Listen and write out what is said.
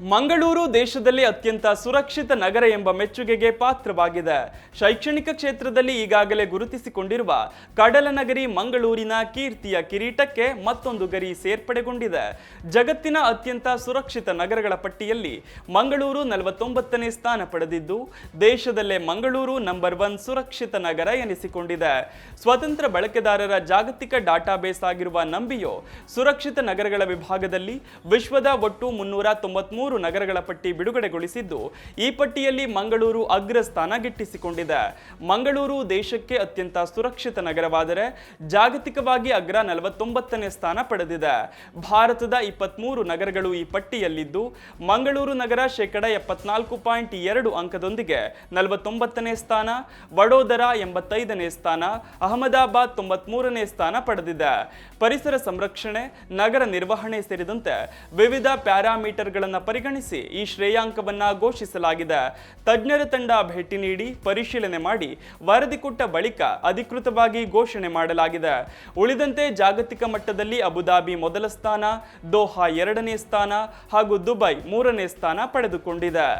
ಮಂಗಳೂರು ದೇಶದಲ್ಲಿ ಅತ್ಯಂತ ಸುರಕ್ಷಿತ ನಗರ ಎಂಬ ಮೆಚ್ಚುಗೆಗೆ ಪಾತ್ರವಾಗಿದೆ. ಶೈಕ್ಷಣಿಕ ಕ್ಷೇತ್ರದಲ್ಲಿ ಈಗಾಗಲೇ ಗುರುತಿಸಿಕೊಂಡಿರುವ ಕಡಲನಗರಿ ಮಂಗಳೂರಿನ ಕೀರ್ತಿಯ ಕಿರೀಟಕ್ಕೆ ಮತ್ತೊಂದು ಗರಿ ಸೇರ್ಪಡೆಗೊಂಡಿದೆ. ಜಗತ್ತಿನ ಅತ್ಯಂತ ಸುರಕ್ಷಿತ ನಗರಗಳ ಪಟ್ಟಿಯಲ್ಲಿ ಮಂಗಳೂರು 49ನೇ ಸ್ಥಾನ ಪಡೆದಿದ್ದು, ದೇಶದಲ್ಲೇ ಮಂಗಳೂರು ನಂಬರ್ 1 ಸುರಕ್ಷಿತ ನಗರ ಎನಿಸಿಕೊಂಡಿದೆ. ಸ್ವತಂತ್ರ ಬಳಕೆದಾರರ ಜಾಗತಿಕ ಡಾಟಾಬೇಸ್ ಆಗಿರುವ ನಂಬಿಯೋ ಸುರಕ್ಷಿತ ನಗರಗಳ ವಿಭಾಗದಲ್ಲಿ ವಿಶ್ವದ ಒಟ್ಟು 393 ನಗರಗಳ ಪಟ್ಟಿ ಬಿಡುಗಡೆಗೊಳಿಸಿದ್ದು, ಈ ಪಟ್ಟಿಯಲ್ಲಿ ಮಂಗಳೂರು ಅಗ್ರಸ್ಥಾನ ಗಿಟ್ಟಿಸಿಕೊಂಡಿದೆ. ಮಂಗಳೂರು ದೇಶಕ್ಕೆ ಅತ್ಯಂತ ಸುರಕ್ಷಿತ ನಗರವಾದರೆ ಜಾಗತಿಕವಾಗಿ ಅಗ್ರ 49ನೇ ಸ್ಥಾನ ಪಡೆದಿದೆ. ಭಾರತದ 23 ನಗರಗಳು ಈ ಪಟ್ಟಿಯಲ್ಲಿದ್ದು, ಮಂಗಳೂರು ನಗರ 74.2 ಅಂಕದೊಂದಿಗೆ 49ನೇ ಸ್ಥಾನ, ವಡೋದರ 85ನೇ ಸ್ಥಾನ, ಅಹಮದಾಬಾದ್ 93ನೇ ಸ್ಥಾನ ಪಡೆದಿದೆ. ಪರಿಸರ ಸಂರಕ್ಷಣೆ, ನಗರ ನಿರ್ವಹಣೆ ಸೇರಿದಂತೆ ವಿವಿಧ ಪ್ಯಾರಾಮೀಟರ್ಗಳನ್ನು ಪರಿಗಣಿಸಿ ಈ ಶ್ರೇಯಾಂಕವನ್ನ ಘೋಷಿಸಲಾಗಿದೆ. ತಜ್ಞರ ತಂಡ ಭೇಟಿ ನೀಡಿ ಪರಿಶೀಲನೆ ಮಾಡಿ ವರದಿ ಕೊಟ್ಟ ಬಳಿಕ ಅಧಿಕೃತವಾಗಿ ಘೋಷಣೆ ಮಾಡಲಾಗಿದೆ. ಉಳಿದಂತೆ ಜಾಗತಿಕ ಮಟ್ಟದಲ್ಲಿ ಅಬುದಾಬಿ ಮೊದಲ ಸ್ಥಾನ, ದೋಹಾ 2ನೇ ಸ್ಥಾನ ಹಾಗೂ ದುಬೈ 3ನೇ ಸ್ಥಾನ ಪಡೆದುಕೊಂಡಿದೆ.